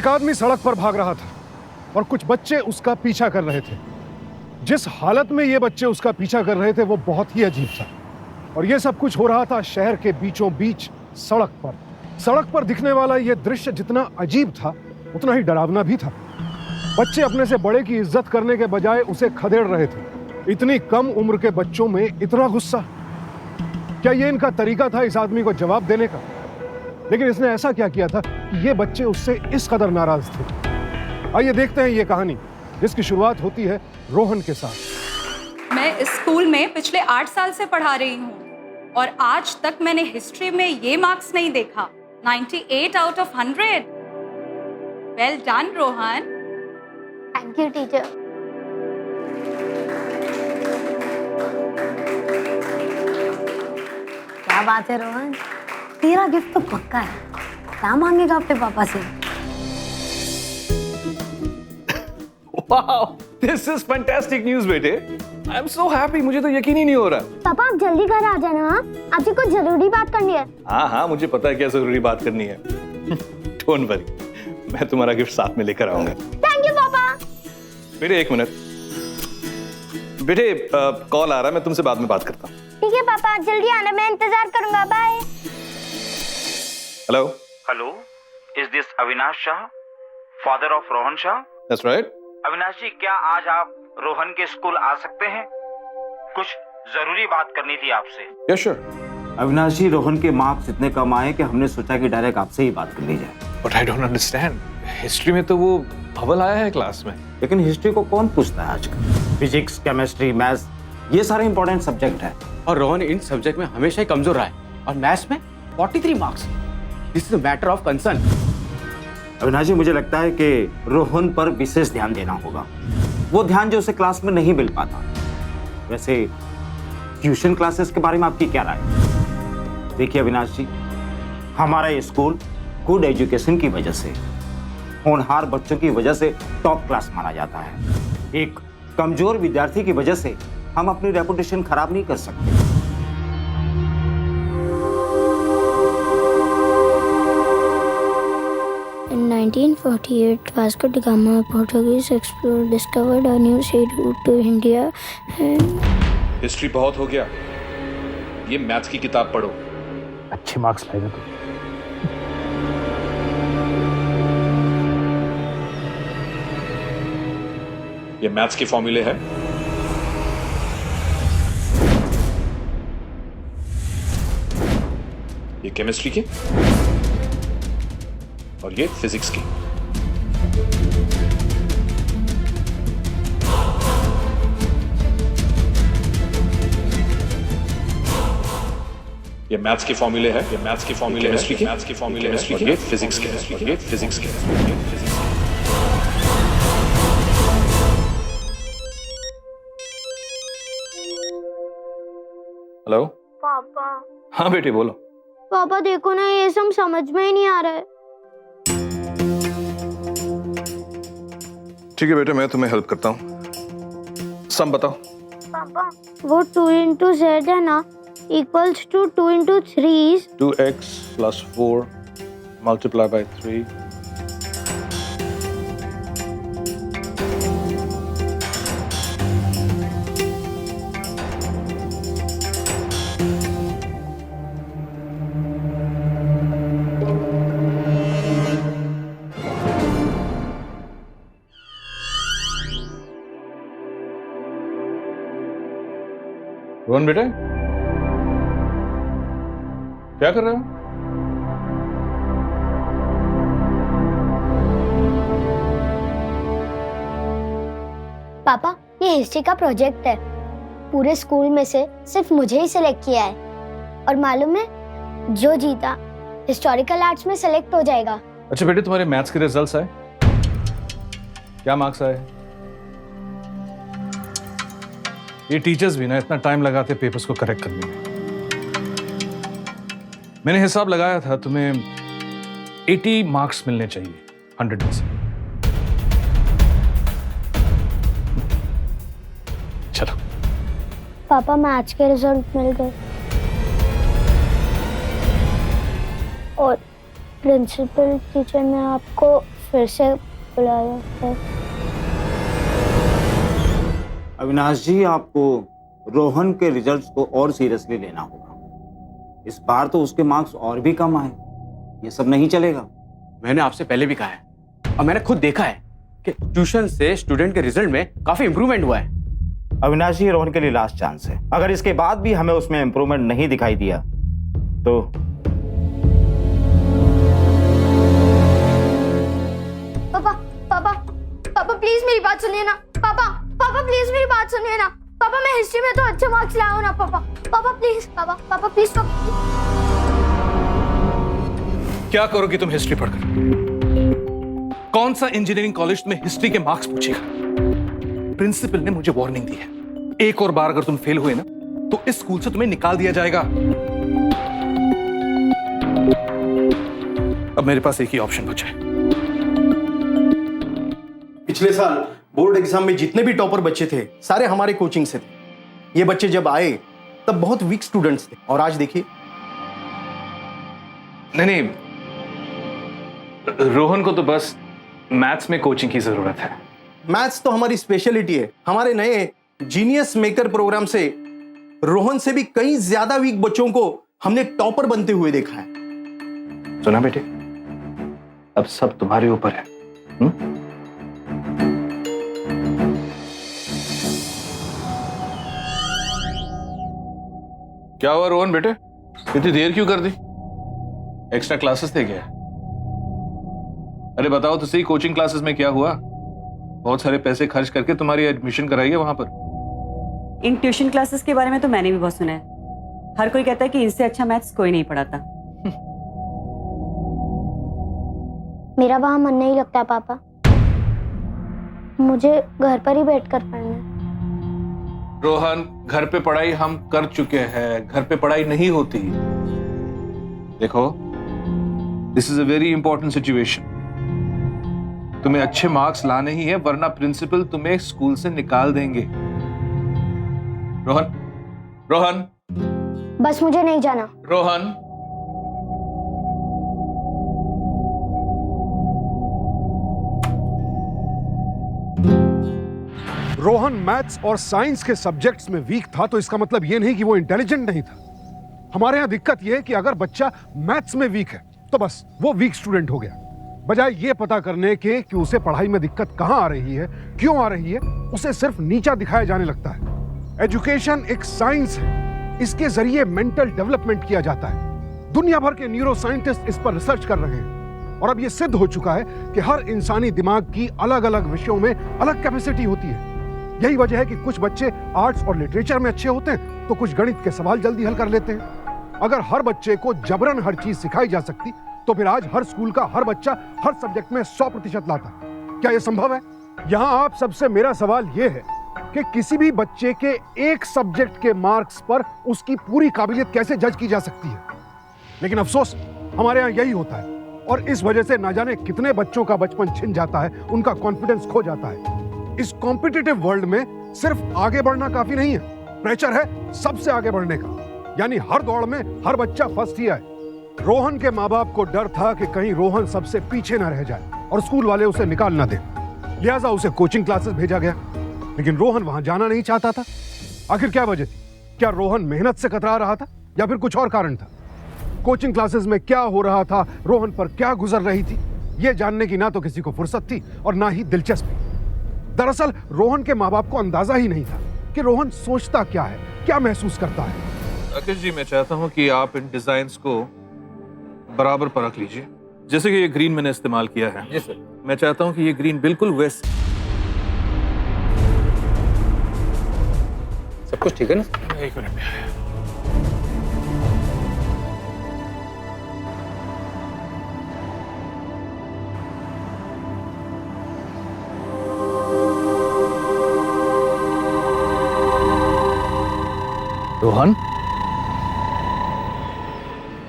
एक आदमी सड़क पर भाग रहा था और कुछ बच्चे उसका पीछा कर रहे थे। जिस हालत में ये बच्चे उसका पीछा कर रहे थे वो बहुत ही अजीब था। और ये सब कुछ हो रहा था शहर के बीचों बीच सड़क पर। सड़क पर दिखने वाला ये दृश्य जितना अजीब था उतना ही डरावना भी था। बच्चे अपने से बड़े की इज्जत करने के बजाय उसे खदेड़ रहे थे। इतनी कम उम्र के बच्चों में इतना गुस्सा, क्या ये इनका तरीका था इस आदमी को जवाब देने का? लेकिन इसने ऐसा क्या किया था कि ये बच्चे उससे इस कदर नाराज थे? आइए देखते हैं ये कहानी, जिसकी शुरुआत होती है रोहन के साथ। मैं इस स्कूल में पिछले 8 साल से पढ़ा रही हूँ और आज तक मैंने हिस्ट्री में ये मार्क्स नहीं देखा। 98 out of 100। Well done Rohan. Thank you teacher. क्या बात है रोहन, तेरा गिफ्ट तो पक्का है। क्या मांगेगा अपने पापा से? Wow, this is fantastic news बेटे। I'm so happy, मुझे तो यकीन ही नहीं हो रहा। पापा आप जल्दी घर आ जाना, आपसे कुछ जरूरी बात करनी है। हाँ, मुझे पता है क्या जरूरी बात करनी है। Don't worry, मैं तुम्हारा गिफ्ट साथ में लेकर आऊंगा। थैंक यू पापा। बेटे 1 मिनट। बेटे कॉल आ रहा है, मैं तुमसे बाद में बात करता हूँ। ठीक है पापा, जल्दी आना, मैं इंतजार करूंगा। Bye. Hello. Hello, is this Avinash Shah, father of Rohan Shah? That's right. Avinash ji, क्या आज आप रोहन के स्कूल आ सकते हैं? कुछ जरूरी बात करनी थी आपसे। Yeah, sure. अविनाश जी, रोहन के मार्क्स इतने कम आए कि हमने सोचा कि डायरेक्ट आपसे ही बात कर ली जाए। But I don't understand. History में तो वो अव्वल आया है क्लास में। लेकिन हिस्ट्री को कौन पूछता है आजकल? फिजिक्स, केमिस्ट्री, मैथ्स, ये सारे इंपॉर्टेंट सब्जेक्ट है। और रोहन इन सब्जेक्ट में हमेशा ही कमजोर रहा है और मैथ्स में 43 marks. This is a matter of concern. Avinash ji, मुझे लगता है कि रोहन पर विशेष ध्यान देना होगा। वो ध्यान जो उसे क्लास में नहीं मिल पाता। वैसे ट्यूशन क्लासेस के बारे में आपकी क्या राय है? देखिए अविनाश जी, हमारा ये स्कूल गुड एजुकेशन की वजह से, होनहार बच्चों की वजह से टॉप क्लास माना जाता है। एक कमजोर विद्यार्थी की वजह से हम अपनी रेपुटेशन खराब नहीं कर सकते। In 1948, Vasco da Gama, a Portuguese explorer, discovered a new sea route to India and history बहुत हो गया, ये मैथ्स की किताब पढ़ो। अच्छे मार्क्स लाएगा तो। ये मैथ्स के फॉर्मूले है। ये केमिस्ट्री के और ये फिजिक्स की। ये मैथ्स के फॉर्मूले है, ये मैथ्स के फॉर्मूले केमिस्ट्री के, मैथ्स के फॉर्मूले केमिस्ट्री के, फिजिक्स के, ये फिजिक्स के। हेलो पापा। हाँ बेटे बोलो। पापा देखो ना, ये सब समझ में ही नहीं आ रहा है। ठीक है बेटे, मैं तुम्हें हेल्प करता हूँ। सम बताओ। पापा वो 2 into z है ना, equals to 2 into 3 2x plus 4 multiply by 3 Rohan बेटा क्या कर रहे हो? पापा ये हिस्ट्री का प्रोजेक्ट है। पूरे स्कूल में से सिर्फ मुझे ही सिलेक्ट किया है और मालूम है, जो जीता हिस्टोरिकल आर्ट्स में सिलेक्ट हो जाएगा। अच्छा बेटे, तुम्हारे मैथ्स के रिजल्ट्स आए? क्या मार्क्स आए? ये टीचर्स भी ना इतना टाइम लगाते पेपर्स को करेक्ट करने में। मैंने हिसाब लगाया था तुम्हें 80 मार्क्स मिलने चाहिए 100 में से। चलो। पापा मैथ्स के रिजल्ट मिल गए और प्रिंसिपल टीचर ने आपको फिर से बुलाया है। अविनाश जी, आपको रोहन के रिजल्ट्स को और सीरियसली लेना होगा। इस बार तो उसके मार्क्स और भी कम आए। ये सब नहीं चलेगा। मैंने आपसे पहले भी कहा है और मैंने खुद देखा है कि ट्यूशन से स्टूडेंट के रिजल्ट में काफी इंप्रूवमेंट हुआ है। अविनाश जी, रोहन के लिए लास्ट चांस है। अगर इसके बाद भी हमें उसमें इंप्रूवमेंट नहीं दिखाई दिया तो पापा पापा पापा प्लीज मेरी बात सुनिए ना। पापा पापा प्लीज मेरी बात सुनिए ना। पापा मैं हिस्ट्री में तो अच्छे मार्क्स लाया हूं ना। पापा पापा प्लीज, पापा पापा प्लीज पापा। क्या करोगी तुम हिस्ट्री पढ़कर? कौन सा इंजीनियरिंग कॉलेज तुम्हें हिस्ट्री के मार्क्स पूछेगा? प्रिंसिपल ने मुझे वार्निंग दी है, एक और बार अगर तुम फेल हुए ना तो इस स्कूल से तुम्हें निकाल दिया जाएगा। अब मेरे पास एक ही ऑप्शन बचा है। पिछले साल बोर्ड एग्जाम में जितने भी टॉपर बच्चे थे सारे हमारे कोचिंग से थे। ये बच्चे जब आए तब बहुत वीक स्टूडेंट्स थे और आज देखिए। नहीं, रोहन को तो बस मैथ्स में कोचिंग की जरूरत है। मैथ्स तो हमारी स्पेशलिटी है। हमारे नए जीनियस मेकर प्रोग्राम से रोहन से भी कई ज्यादा वीक बच्चों को हमने टॉपर बनते हुए देखा है। सुना बेटे, अब सब तुम्हारे ऊपर है। क्या हुआ रोहन बेटे, इतनी देर क्यों कर दी? एक्स्ट्रा क्लासेस थे क्या? अरे बताओ तो सही, कोचिंग क्लासेस में क्या हुआ? बहुत सारे पैसे खर्च करके तुम्हारी एडमिशन कराई है वहां पर। इन ट्यूशन क्लासेस के बारे में तो मैंने भी बहुत सुना है। हर कोई कहता है कि इनसे अच्छा मैथ्स कोई नहीं पढ़ाता। मेरा वहां मन नहीं लगता पापा, मुझे घर पर ही बैठकर पढ़ना है। रोहन, घर पे पढ़ाई हम कर चुके हैं, घर पे पढ़ाई नहीं होती। देखो, this is a very important situation. तुम्हें अच्छे मार्क्स लाने ही है, वरना प्रिंसिपल तुम्हें स्कूल से निकाल देंगे। रोहन, रोहन, बस मुझे नहीं जाना। रोहन, रोहन मैथ्स और साइंस के सब्जेक्ट्स में वीक था तो इसका मतलब यह नहीं कि वो इंटेलिजेंट नहीं था। हमारे यहां दिक्कत यह है कि अगर बच्चा मैथ्स में वीक है तो बस वो वीक स्टूडेंट हो गया। बजाय ये पता करने के कि उसे पढ़ाई में दिक्कत कहां आ रही है, क्यों आ रही है, उसे सिर्फ नीचा दिखाया जाने लगता है। एजुकेशन एक साइंस है, इसके जरिए मेंटल डेवलपमेंट किया जाता है। दुनिया भर के न्यूरो साइंटिस्ट इस पर रिसर्च कर रहे हैं और अब यह सिद्ध हो चुका है कि हर इंसानी दिमाग की अलग अलग विषयों में अलग कैपेसिटी होती है। यही वजह है कि कुछ बच्चे आर्ट्स और लिटरेचर में अच्छे होते हैं तो कुछ गणित के सवाल जल्दी हल कर लेते हैं। अगर हर बच्चे को जबरन हर चीज सिखाई जा सकती तो फिर आज हर स्कूल का हर बच्चा हर सब्जेक्ट में 100% लाता। क्या यह संभव है? यहां आप सबसे मेरा सवाल यह है कि किसी भी बच्चे के एक सब्जेक्ट के मार्क्स पर उसकी पूरी काबिलियत कैसे जज की जा सकती है? लेकिन अफसोस हमारे यहां यही होता है और इस वजह से ना जाने कितने बच्चों का बचपन छिन जाता है, उनका कॉन्फिडेंस खो जाता है। इस कॉम्पिटिटिव वर्ल्ड में सिर्फ आगे बढ़ना काफी नहीं है, प्रेशर है सबसे आगे बढ़ने का। यानी हर दौड़ में हर बच्चा फर्स्ट ही आए। रोहन के माँ बाप को डर था कि कहीं रोहन सबसे पीछे ना रह जाए और स्कूल वाले उसे निकाल ना दें, लिहाजा उसे कोचिंग क्लासेस भेजा गया। लेकिन रोहन वहां जाना नहीं चाहता था। आखिर क्या वजह थी? क्या रोहन मेहनत से कतरा रहा था या फिर कुछ और कारण था? कोचिंग क्लासेस में क्या हो रहा था, रोहन पर क्या गुजर रही थी, यह जानने की ना तो किसी को फुर्सत थी और ना ही दिलचस्पी। दरअसल रोहन के माँ बाप को अंदाजा ही नहीं था कि रोहन सोचता क्या है, क्या महसूस करता है। राकेश जी, मैं चाहता हूं कि आप इन डिजाइन्स को बराबर परख लीजिए। जैसे कि ये ग्रीन मैंने इस्तेमाल किया है, जी सर। मैं चाहता हूं कि ये ग्रीन बिल्कुल वैसे। सब कुछ ठीक है ना? एक मिनट में। रोहन,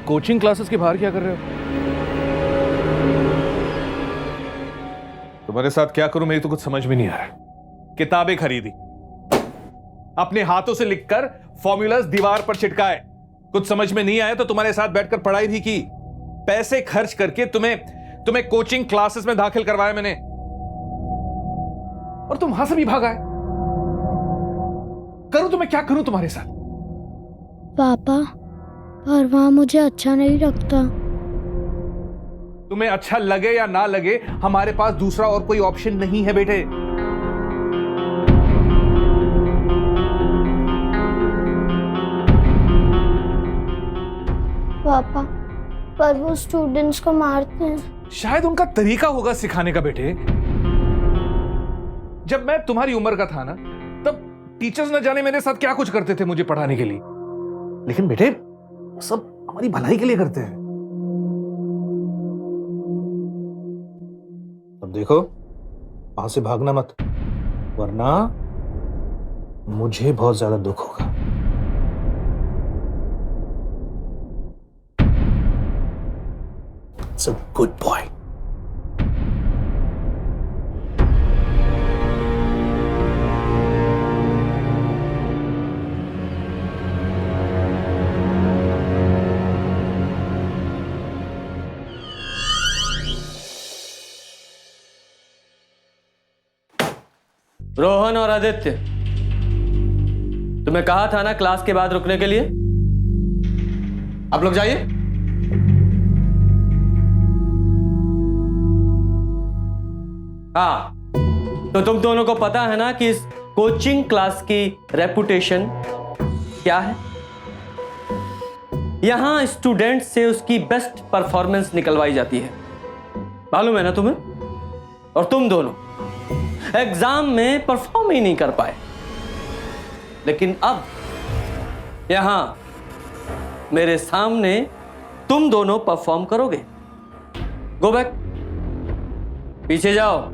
कोचिंग क्लासेस के बाहर क्या कर रहे हो? तुम्हारे साथ क्या करूं मेरी तो कुछ समझ में नहीं आ रहा। किताबें खरीदी, अपने हाथों से लिखकर फॉर्मूलाज दीवार पर छिटकाए, कुछ समझ में नहीं आया तो तुम्हारे साथ बैठकर पढ़ाई भी की, पैसे खर्च करके तुम्हें तुम्हें कोचिंग क्लासेस में दाखिल करवाया मैंने, और तुम वहां से भी भाग आए। करूं तो मैं क्या करूं तुम्हारे साथ? पापा, पर वहाँ मुझे अच्छा नहीं लगता। तुम्हें अच्छा लगे या ना लगे, हमारे पास दूसरा और कोई ऑप्शन नहीं है बेटे। पापा, पर वो स्टूडेंट्स को मारते हैं। शायद उनका तरीका होगा सिखाने का बेटे। जब मैं तुम्हारी उम्र का था ना, तब टीचर्स न जाने मेरे साथ क्या कुछ करते थे मुझे पढ़ाने के लिए, लेकिन बेटे सब हमारी भलाई के लिए करते हैं। अब देखो, वहां से भागना मत, वरना मुझे बहुत ज्यादा दुख होगा। It's a good boy. Rohan और आदित्य, तुम्हें कहा था ना क्लास के बाद रुकने के लिए। आप लोग जाइए। हाँ, तो तुम दोनों को पता है ना कि इस कोचिंग क्लास की रेपुटेशन क्या है। यहां स्टूडेंट से उसकी बेस्ट परफॉर्मेंस निकलवाई जाती है, मालूम है ना तुम्हें। और तुम दोनों एग्जाम में परफॉर्म ही नहीं कर पाए, लेकिन अब यहां मेरे सामने तुम दोनों परफॉर्म करोगे। गो बैक, पीछे जाओ।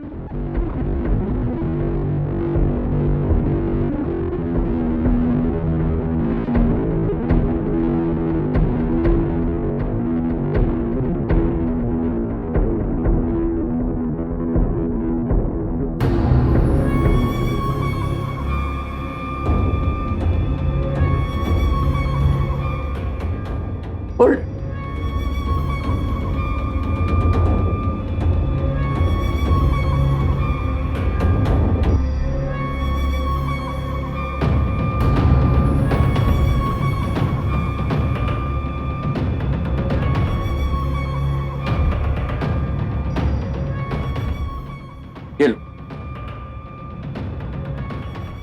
Hold. ये लो,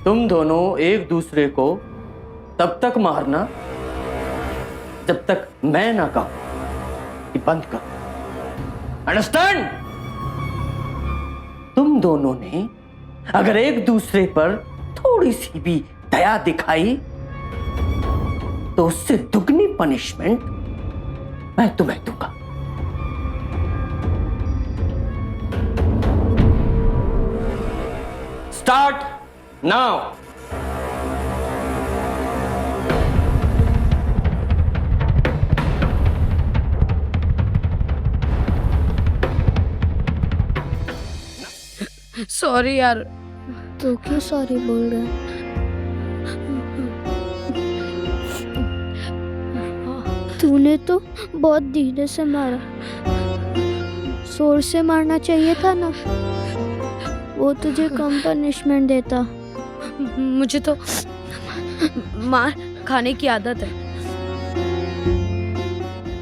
तुम दोनों एक दूसरे को तब तक मारना जब तक मैं ना कहूं कि बंद करो। अंडरस्टैंड? तुम दोनों ने अगर एक दूसरे पर थोड़ी सी भी दया दिखाई तो उससे दुगनी पनिशमेंट मैं तुम्हें दूंगा। Start now. सॉरी यार। तो क्यों सॉरी बोल रहे हैं? तूने तो बहुत धीरे से मारा, जोर से मारना चाहिए था ना, वो तुझे कम पनिशमेंट देता। मुझे तो मार खाने की आदत है,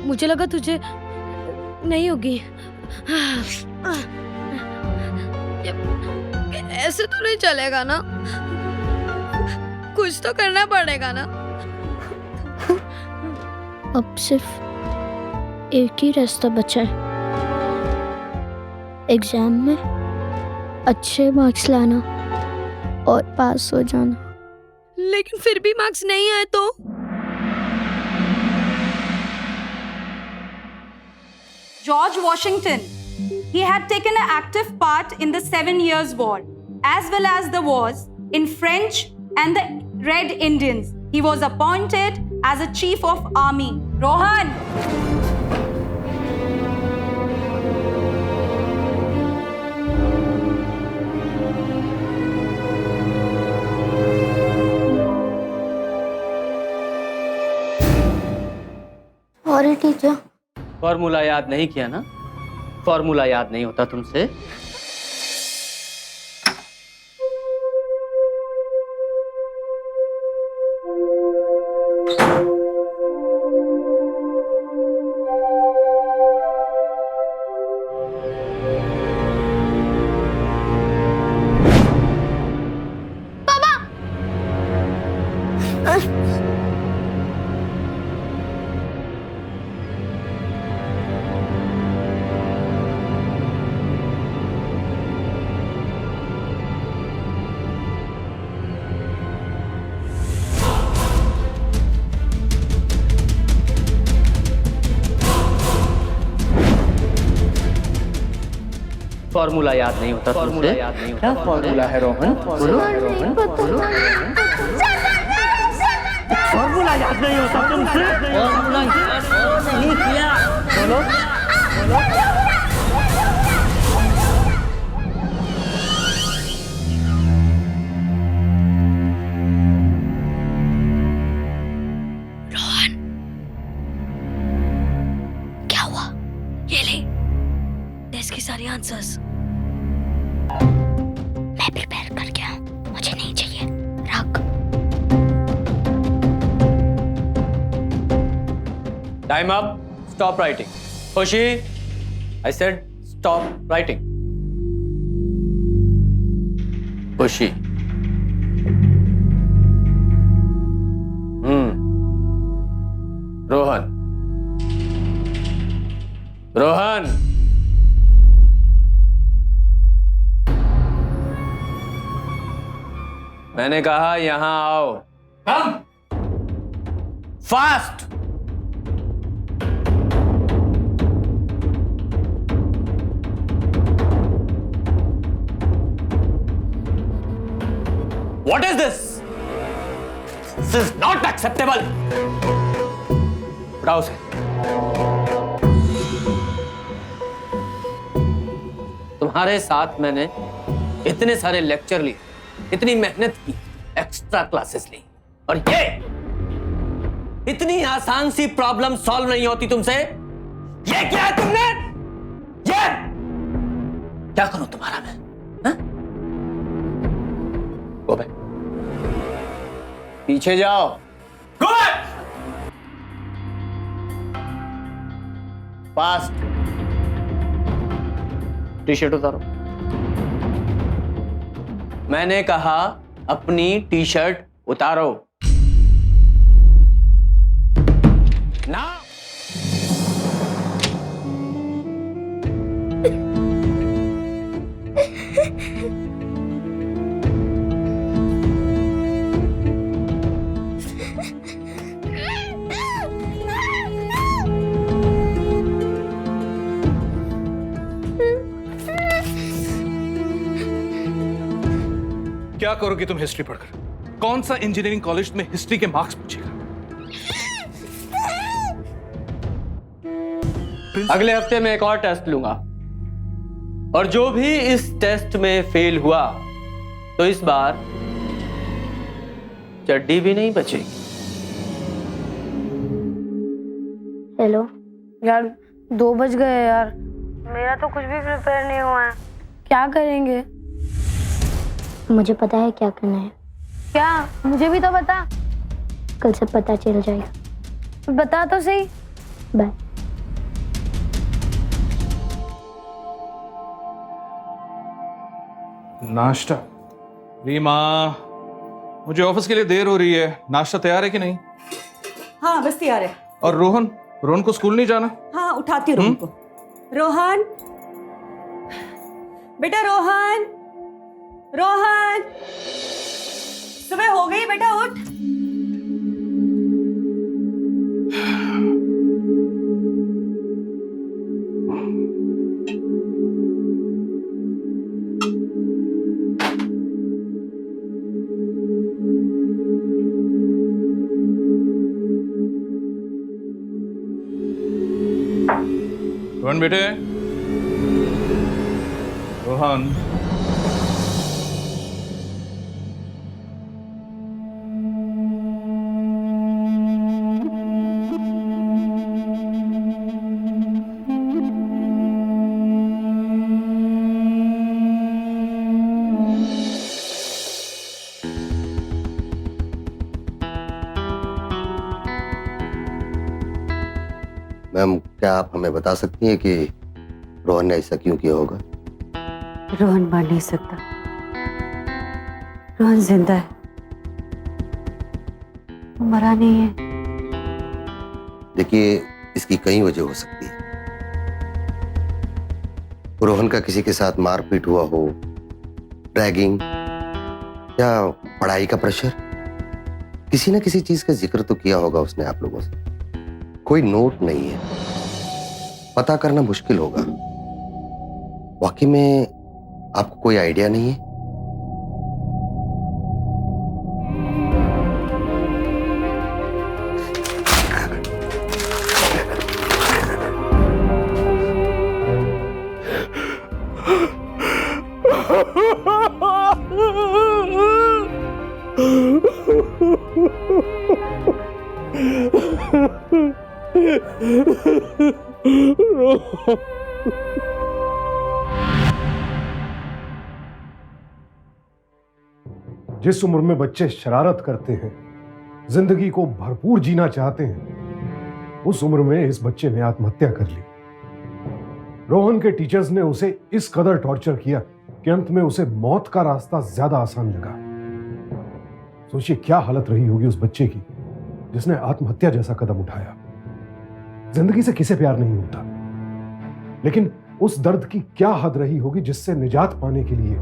मुझे लगा तुझे नहीं होगी। ऐसे तो नहीं चलेगा ना, कुछ तो करना पड़ेगा ना। अब सिर्फ एक ही रास्ता बचा है, एग्जाम में अच्छे मार्क्स लाना और पास हो जाना। लेकिन फिर भी मार्क्स नहीं आए तो? George Washington, he had taken an active part in the 7 Years' War, as well as the wars in French and the Red Indians. He was appointed as a chief of army. Rohan! Sorry teacher. Formula याद नहीं किया ना? Formula याद नहीं होता तुमसे? Formula याद नहीं होता तुमसे? क्या फॉर्मूला है रोहन? बोलो। फॉर्मूला याद नहीं होता तुमसे? फॉर्मूला याद नहीं किया। बोलो। रोहन, क्या हुआ? ये ले टेस्ट की सारी आंसर्स। मैं प्रिपेयर कर गया, मुझे नहीं चाहिए, रख। Time up, stop writing. खुशी, आई सेड स्टॉप राइटिंग। खुशी। रोहन, रोहन, मैंने कहा यहां आओ। Come fast. What is this? This is not acceptable. उठाओ उसे। तुम्हारे साथ मैंने इतने सारे लेक्चर लिए, इतनी मेहनत की, एक्स्ट्रा क्लासेस ली, और ये इतनी आसान सी प्रॉब्लम सॉल्व नहीं होती तुमसे। ये क्या है तुमने? ये क्या करूं तुम्हारा मैं? गो बैक, पीछे जाओ। Go back fast. T shirt उतारो। मैंने कहा अपनी टी शर्ट उतारो ना। क्या करोगी तुम हिस्ट्री पढ़कर? कौन सा इंजीनियरिंग कॉलेज में हिस्ट्री के मार्क्स पूछेगा? अगले हफ्ते में एक और टेस्ट लूंगा, और जो भी इस टेस्ट में फेल हुआ तो इस बार चड्डी भी नहीं बचेगी। हेलो यार, 2 बज गए यार, मेरा तो कुछ भी प्रिपेयर नहीं हुआ है, क्या करेंगे? मुझे पता है क्या करना है। क्या? मुझे भी तो बता। कल से पता चल जाएगा। बता तो सही। बाय। नाश्ता? रीमा, मुझे ऑफिस के लिए देर हो रही है, नाश्ता तैयार है कि नहीं? हाँ बस तैयार है। और रोहन? रोहन को स्कूल नहीं जाना? हाँ उठाती हूँ रोहन को। रोहन, बेटा रोहन, रोहन, सुबह हो गई बेटा, उठ। रोहन बेटे, रोहन, मैम, क्या आप हमें बता सकती हैं कि रोहन ने ऐसा क्यों किया होगा? रोहन मर नहीं सकता, रोहन जिंदा है, वो मरा नहीं है। देखिए, इसकी कई वजह हो सकती है। रोहन का किसी के साथ मारपीट हुआ हो, ड्रैगिंग, या पढ़ाई का प्रेशर। किसी ना किसी चीज का जिक्र तो किया होगा उसने आप लोगों से। कोई नोट नहीं है, पता करना मुश्किल होगा। वाकई में आपको कोई आइडिया नहीं है? जिस उम्र में बच्चे शरारत करते हैं, जिंदगी को भरपूर जीना चाहते हैं, उस उम्र में इस बच्चे ने आत्महत्या कर ली। रोहन के टीचर्स ने उसे इस कदर टॉर्चर किया कि अंत में उसे मौत का रास्ता ज्यादा आसान लगा। सोचिए क्या हालत रही होगी उस बच्चे की जिसने आत्महत्या जैसा कदम उठाया। जिंदगी से किसे प्यार नहीं होता, लेकिन उस दर्द की क्या हद रही होगी जिससे निजात पाने के लिए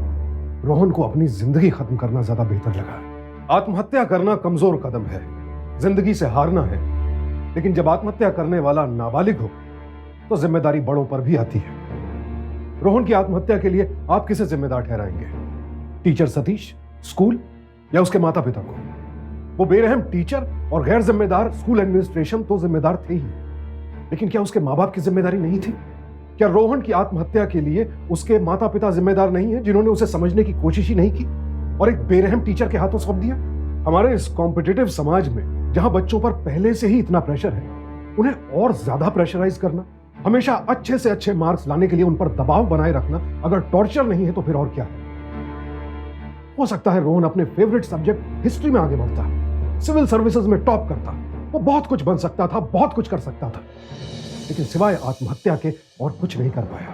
रोहन को अपनी जिंदगी खत्म करना ज्यादा बेहतर लगा। आत्महत्या करना कमजोर कदम है, जिंदगी से हारना है, लेकिन जब आत्महत्या करने वाला नाबालिग हो तो जिम्मेदारी बड़ों पर भी आती है। रोहन की आत्महत्या के लिए आप किसे जिम्मेदार ठहराएंगे? टीचर सतीश, स्कूल, या उसके माता पिता को? वो बेरहम टीचर और गैर जिम्मेदार स्कूल एडमिनिस्ट्रेशन तो जिम्मेदार थे ही, लेकिन क्या उसके मां बाप की जिम्मेदारी नहीं थी? क्या रोहन की आत्महत्या के लिए उसके माता पिता जिम्मेदार नहीं है जिन्होंने उसे समझने की कोशिश ही नहीं की और एक बेरहम टीचर के हाथों सौंप दिया? हमारे इस कॉम्पिटिटिव समाज में जहां बच्चों पर पहले से ही इतना प्रेशर है, उन्हें और ज्यादा प्रेशराइज करना, हमेशा अच्छे से अच्छे मार्क्स लाने के लिए उन पर दबाव बनाए रखना, अगर टॉर्चर नहीं है तो फिर और क्या है? हो सकता है रोहन अपने फेवरेट सब्जेक्ट हिस्ट्री में आगे बढ़ता, सिविल सर्विसेज में टॉप करता, वो बहुत कुछ बन सकता था, बहुत कुछ कर सकता था, लेकिन सिवाय आत्महत्या के और कुछ नहीं कर पाया।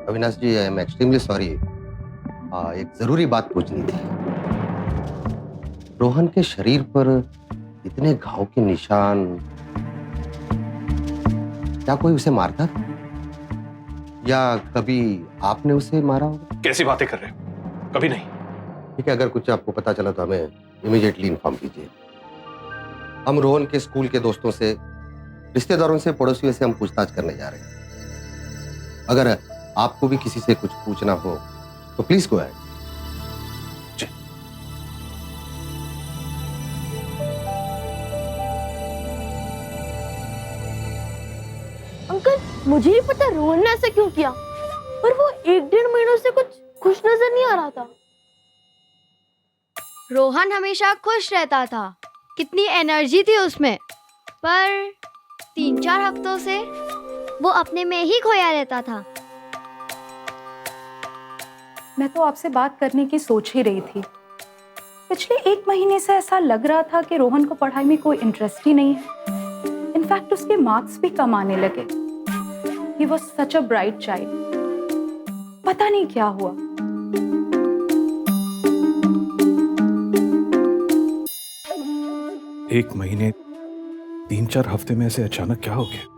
अविनाश जी, आई एम एक्सट्रीमली सॉरी। एक जरूरी बात पूछनी थी। रोहन के शरीर पर इतने घाव के निशान, क्या कोई उसे मारता था या कभी आपने उसे मारा होगा? कैसी बातें कर रहे हैं? कभी नहीं। ठीक है, अगर कुछ आपको पता चला तो हमें इमीडिएटली इन्फॉर्म कीजिए। हम रोहन के स्कूल के दोस्तों से, रिश्तेदारों से, पड़ोसियों से हम पूछताछ करने जा रहे हैं। अगर आपको भी किसी से कुछ पूछना हो तो प्लीज गो अहेड। अंकल, मुझे नहीं पता रोहन ने ऐसा क्यों किया, पर वो 1-1.5 महीनों से कुछ खुश नजर नहीं आ रहा था। रोहन हमेशा खुश रहता था, कितनी एनर्जी थी उसमें, पर 3-4 हफ्तों से वो अपने में ही खोया रहता था। मैं तो आपसे बात करने की सोच ही रही थी। पिछले 1 महीने से ऐसा लग रहा था कि रोहन को पढ़ाई में कोई इंटरेस्ट ही नहीं है। इनफैक्ट उसके मार्क्स भी कम आने लगे। He was such a bright child. पता नहीं क्या हुआ। एक महीने 3-4 हफ्ते में ऐसे अचानक क्या हो गया?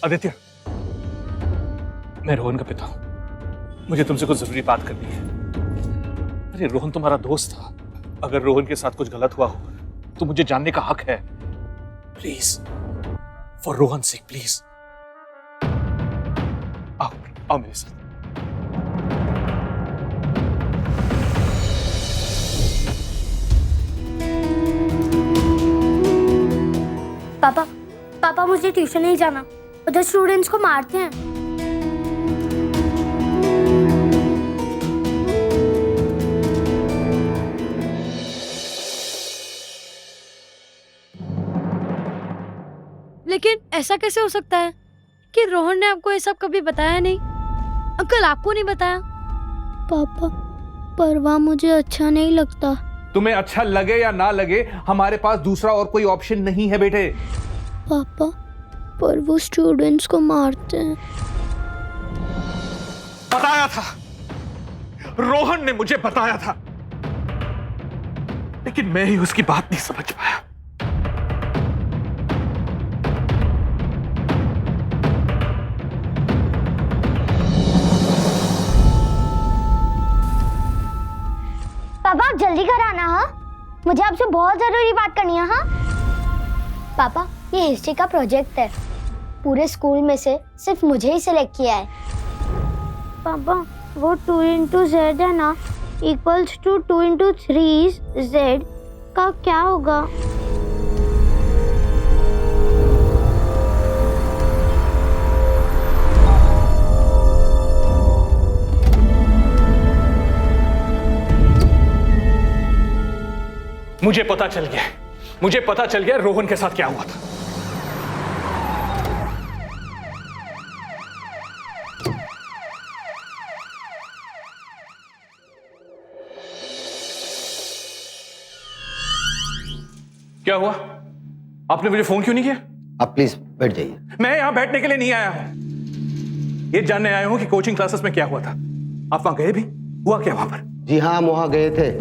आदित्य, मैं रोहन का पिता हूं, मुझे तुमसे कुछ जरूरी बात करनी है। अरे रोहन तुम्हारा दोस्त था, अगर रोहन के साथ कुछ गलत हुआ हो तो मुझे जानने का हक है। प्लीज, फॉर रोहन से प्लीज, आओ मेरे साथ। पापा पापा मुझे ट्यूशन नहीं जाना, उधर स्टूडेंट्स को मारते हैं। लेकिन ऐसा कैसे हो सकता है कि रोहन ने आपको ये सब कभी बताया नहीं? अंकल आपको नहीं बताया? पापा पर वह मुझे अच्छा नहीं लगता। तुम्हें अच्छा लगे या ना लगे, हमारे पास दूसरा और कोई ऑप्शन नहीं है बेटे। पापा पर वो स्टूडेंट्स को मारते हैं। बताया था, रोहन ने मुझे बताया था, लेकिन मैं ही उसकी बात नहीं समझ पाया। पापा आप जल्दी घर आना। हाँ, मुझे आपसे बहुत जरूरी बात करनी है। हाँ पापा, ये हिस्ट्री का प्रोजेक्ट है, पूरे स्कूल में से सिर्फ मुझे ही सिलेक्ट किया है। पापा वो 2 into z है ना, इक्वल्स टू 2 into 3z का क्या होगा? मुझे पता चल गया रोहन के साथ क्या हुआ था। क्या हुआ? आपने मुझे फोन क्यों नहीं किया? आप प्लीज बैठ जाइए। मैं यहां बैठने के लिए नहीं आया हूं, ये जानने आया हूं कि कोचिंग क्लासेस में क्या हुआ था। आप वहां गए भी? हुआ क्या वहां पर? जी हाँ, हम वहां गए थे।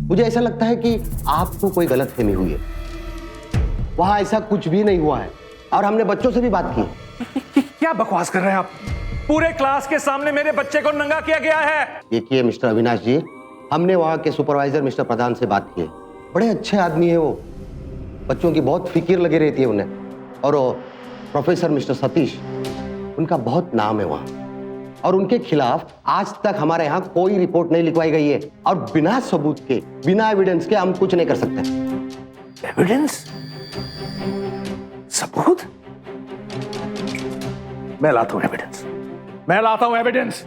मुझे ऐसा लगता है कि आपको कोई गलतफहमी हुई है। वहां ऐसा कुछ भी नहीं हुआ है और हमने बच्चों से भी बात की। क्या बकवास कर रहे हैं आप? पूरे क्लास के सामने मेरे बच्चे को नंगा किया गया है। देखिए मिस्टर अविनाश जी, हमने वहां के सुपरवाइजर मिस्टर प्रधान से बात की है। बड़े अच्छे आदमी है वो, बच्चों की बहुत फिक्र लगी रहती है उन्हें। और प्रोफेसर मिस्टर सतीश, उनका बहुत नाम है वहां, और उनके खिलाफ आज तक हमारे यहाँ कोई रिपोर्ट नहीं लिखवाई गई है। और बिना सबूत के, बिना एविडेंस के हम कुछ नहीं कर सकते। एविडेंस? सबूत? मैं लाता हूं एविडेंस, मैं लाता हूं एविडेंस।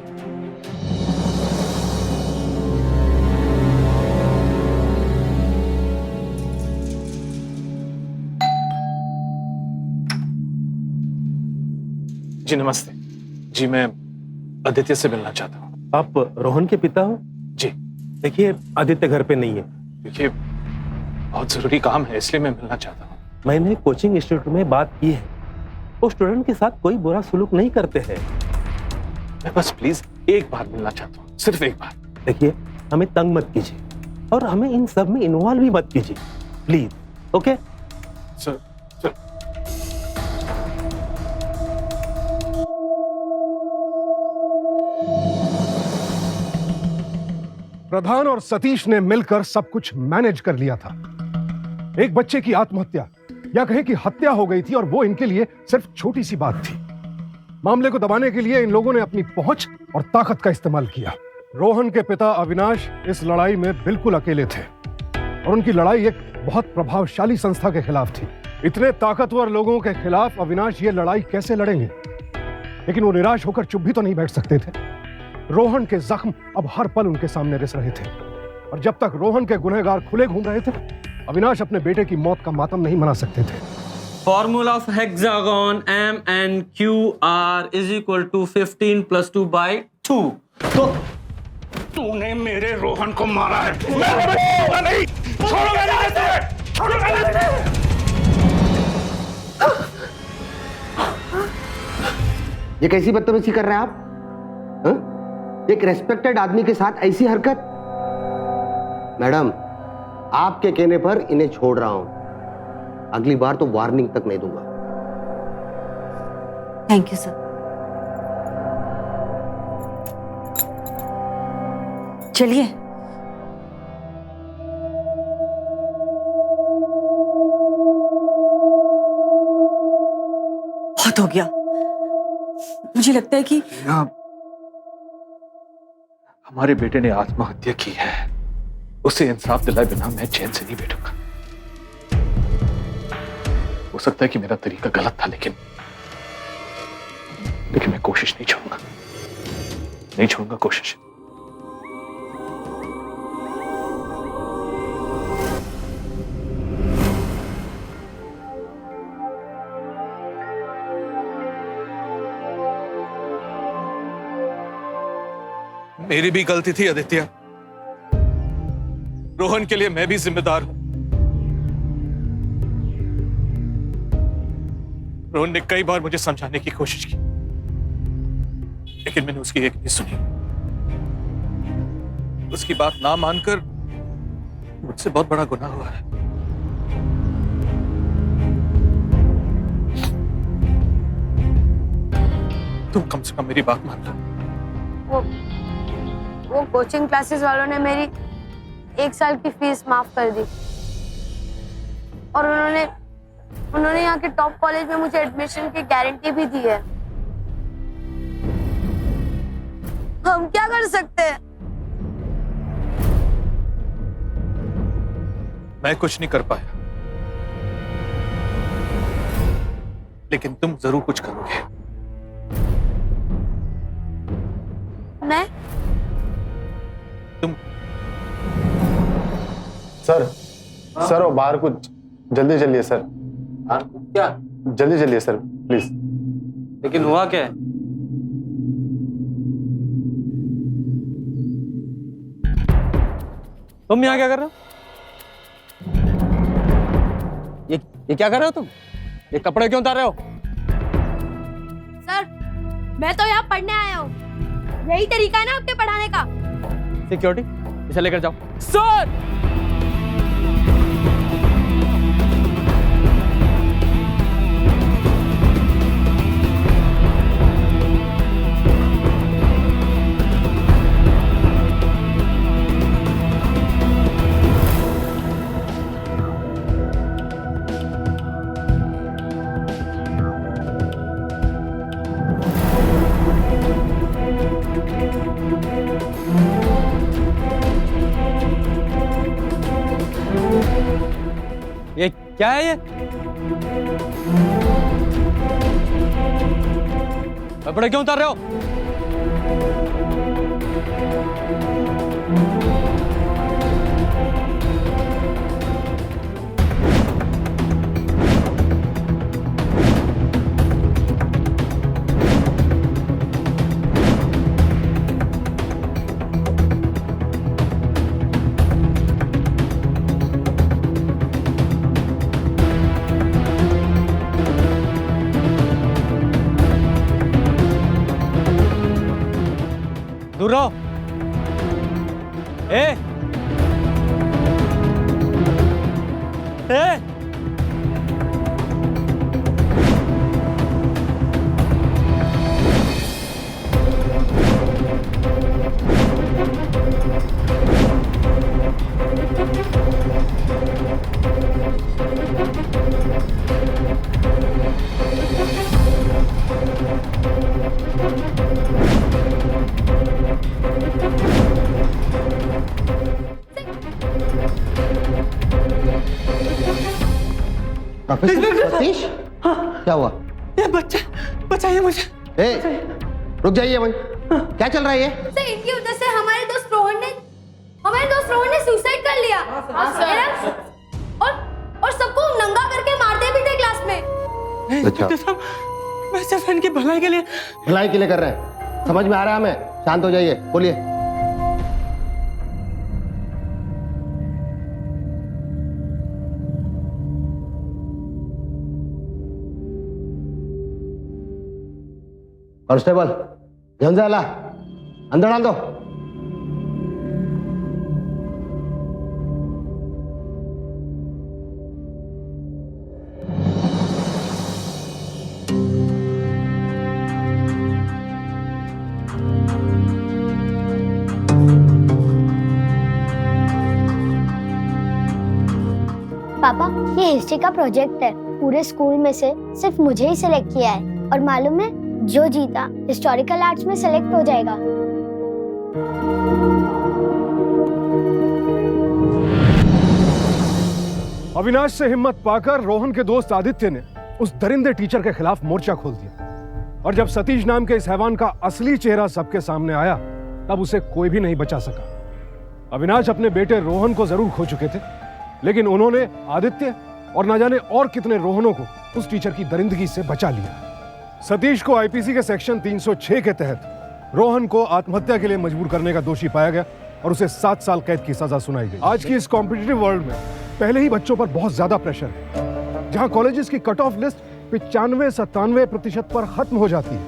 जी नमस्ते जी, मैं आदित्य से मिलना चाहता हूँ। आप रोहन के पिता हो? जी। देखिए आदित्य घर पे नहीं है। देखिए बहुत जरूरी काम है, इसलिए मैं मिलना चाहता हूँ। मैंने कोचिंग इंस्टीट्यूट में बात की है, वो स्टूडेंट के साथ कोई बुरा सुलूक नहीं करते हैं। मैं बस प्लीज एक बार मिलना चाहता हूँ, सिर्फ एक बार। देखिए हमें तंग मत कीजिए और हमें इन सब में इन्वॉल्व भी मत कीजिए प्लीज। Okay sir? प्रधान और सतीश ने मिलकर सब कुछ मैनेज कर लिया था। एक बच्चे की आत्महत्या या कहे कि हत्या हो गई थी और वो इनके लिए सिर्फ छोटी सी बात थी। मामले को दबाने के लिए इन लोगों ने अपनी पहुंच और ताकत का इस्तेमाल किया। रोहन के पिता अविनाश इस लड़ाई में बिल्कुल अकेले थे और उनकी लड़ाई एक बहुत प्रभावशाली संस्था के खिलाफ थी। इतने ताकतवर लोगों के खिलाफ अविनाश ये लड़ाई कैसे लड़ेंगे? लेकिन वो निराश होकर चुप भी तो नहीं बैठ सकते थे। रोहन के जख्म अब हर पल उनके सामने रिस रहे थे और जब तक रोहन के गुनहगार खुले घूम रहे थे, अविनाश अपने बेटे की मौत का मातम नहीं मना सकते थे। Formula of hexagon MNQR is equal to 15 + 2/2। तो तूने मेरे रोहन को मारा है, मैं नहीं छोड़ूंगा नहीं, छोड़ूंगा नहीं। ये कैसी बदतमीजी कर रहे हैं आप? हा? एक रेस्पेक्टेड आदमी के साथ ऐसी हरकत? मैडम, आपके कहने पर इन्हें छोड़ रहा हूं, अगली बार तो वार्निंग तक नहीं दूंगा। Thank you sir. चलिए। बहुत हो गया। मुझे लगता है कि हमारे बेटे ने आत्महत्या की है, उसे इंसाफ दिलाए बिना मैं चैन से नहीं बैठूंगा। हो सकता है कि मेरा तरीका गलत था, लेकिन मैं कोशिश नहीं छोड़ूंगा कोशिश। मेरी भी गलती थी आदित्य, रोहन के लिए मैं भी जिम्मेदार हूं। रोहन ने कई बार मुझे समझाने की कोशिश की, लेकिन मैंने उसकी एक नहीं सुनी। उसकी बात ना मानकर मुझसे बहुत बड़ा गुनाह हुआ है। तुम कम से कम मेरी बात मान लो। वो कोचिंग क्लासेस वालों ने मेरी 1 साल की फीस माफ कर दी और उन्होंने यहाँ के टॉप कॉलेज में मुझे एडमिशन की गारंटी भी दी है। हम क्या कर सकते हैं? मैं कुछ नहीं कर पाया, लेकिन तुम जरूर कुछ करोगे। मैं? तुम? सर वो बाहर कुछ जल्दी चलिए सर। क्या? जल्दी चलिए सर प्लीज। लेकिन हुआ क्या है? तुम यहाँ क्या कर रहे हो? ये क्या कर रहे हो तुम? ये कपड़े क्यों उतार रहे हो? सर, मैं तो यहाँ पढ़ने आया हूँ। यही तरीका है ना आपके पढ़ाने का? सिक्योरिटी, इसे लेकर जाओ। सर! ये क्या है? ये कपड़े क्यों उतार रहे हो? दूर रहो। ए! सतीश, क्या हुआ? ये बच्चा बचाइए मुझे। रुक जाइए भाई, क्या चल रहा है ये? सर, इनकी वजह से हमारे दोस्त रोहन ने सुसाइड कर लिया। और सबको नंगा करके मारते भी थे क्लास में। अच्छा, मैं सिर्फ इनकी भलाई के लिए कर रहे हैं। समझ में आ रहा है हमें। शांत हो जाइए, बोलिए। कांस्टेबल, घेऊन जायला अंदर डाल दो। पापा, ये हिस्ट्री का प्रोजेक्ट है। पूरे स्कूल में से सिर्फ मुझे ही सिलेक्ट किया है। और मालूम है, जो जीता हिस्टोरिकल आर्ट्स में सेलेक्ट हो जाएगा। अविनाश से हिम्मत पाकर रोहन के दोस्त आदित्य ने उस दरिंदे टीचर के खिलाफ मोर्चा खोल दिया। और जब सतीश नाम के इस हैवान का असली चेहरा सबके सामने आया, तब उसे कोई भी नहीं बचा सका। अविनाश अपने बेटे रोहन को जरूर खो चुके थे, लेकिन उन्होंने आदित्य और न जाने और कितने रोहनों को उस टीचर की दरिंदगी से बचा लिया। सतीश को आईपीसी के सेक्शन 306 के तहत रोहन को आत्महत्या के लिए मजबूर करने का दोषी पाया गया और उसे 7 साल कैद की सजा सुनाई गई। आज की इस कॉम्पिटिटिव वर्ल्ड में पहले ही बच्चों पर बहुत ज्यादा प्रेशर है, जहां कॉलेजेस की कट ऑफ लिस्ट 95-97% पर खत्म हो जाती है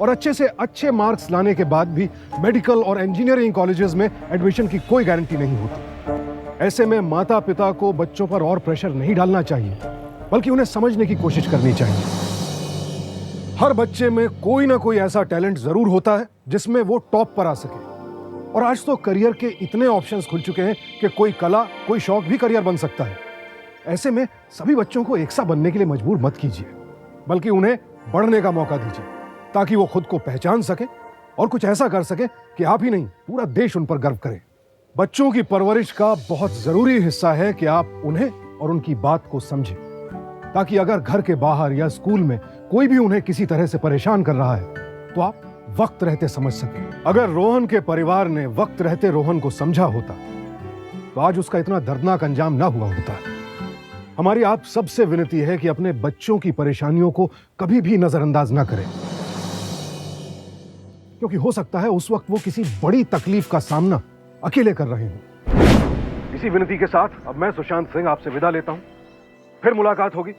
और अच्छे से अच्छे मार्क्स लाने के बाद भी मेडिकल और इंजीनियरिंग कॉलेजेस में एडमिशन की कोई गारंटी नहीं होती। ऐसे में माता पिता को बच्चों पर और प्रेशर नहीं डालना चाहिए, बल्कि उन्हें समझने की कोशिश करनी चाहिए। हर बच्चे में कोई ना कोई ऐसा टैलेंट जरूर होता है जिसमें वो टॉप पर आ सके। और आज तो करियर के इतने ऑप्शंस खुल चुके हैं कि कोई कला, कोई शौक भी करियर बन सकता है। ऐसे में सभी बच्चों को एक सा बनने के लिए मजबूर मत कीजिए, बल्कि उन्हें बढ़ने का मौका दीजिए, ताकि वो खुद को पहचान सके और कुछ ऐसा कर सके कि आप ही नहीं, पूरा देश उन पर गर्व करे। बच्चों की परवरिश का बहुत जरूरी हिस्सा है कि आप उन्हें और उनकी बात को समझें, ताकि अगर घर के बाहर या स्कूल में कोई भी उन्हें किसी तरह से परेशान कर रहा है, तो आप वक्त रहते समझ सके। अगर रोहन के परिवार ने वक्त रहते रोहन को समझा होता, तो आज उसका इतना दर्दनाक अंजाम ना हुआ होता। हमारी आप सबसे विनती है कि अपने बच्चों की परेशानियों को कभी भी नजरअंदाज ना करें, क्योंकि हो सकता है उस वक्त वो किसी बड़ी तकलीफ का सामना अकेले कर रहे हों। इसी विनती के साथ अब मैं सुशांत सिंह आपसे विदा लेता हूं। फिर मुलाकात होगी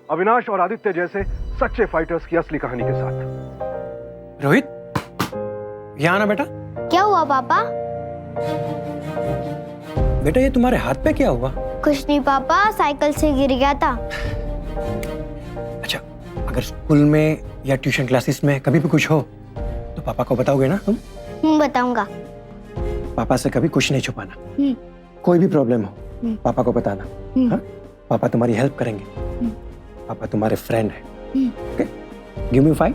अविनाश और आदित्य जैसे सच्चे फाइटर्स की असली कहानी के साथ। रोहित, यहाँ आना बेटा। क्या हुआ पापा? बेटा ये तुम्हारे हाथ पे क्या हुआ? कुछ नहीं पापा, साइकिल से गिर गया था। अच्छा, अगर स्कूल में या ट्यूशन क्लासेस में कभी भी कुछ हो तो पापा को बताओगे ना तुम? बताऊंगा। पापा से कभी कुछ नहीं छुपाना। कोई भी प्रॉब्लम हो पापा को बताना। हाँ? पापा तुम्हारी हेल्प करेंगे। पापा तुम्हारे फ्रेंड है। ओके? Give me 5।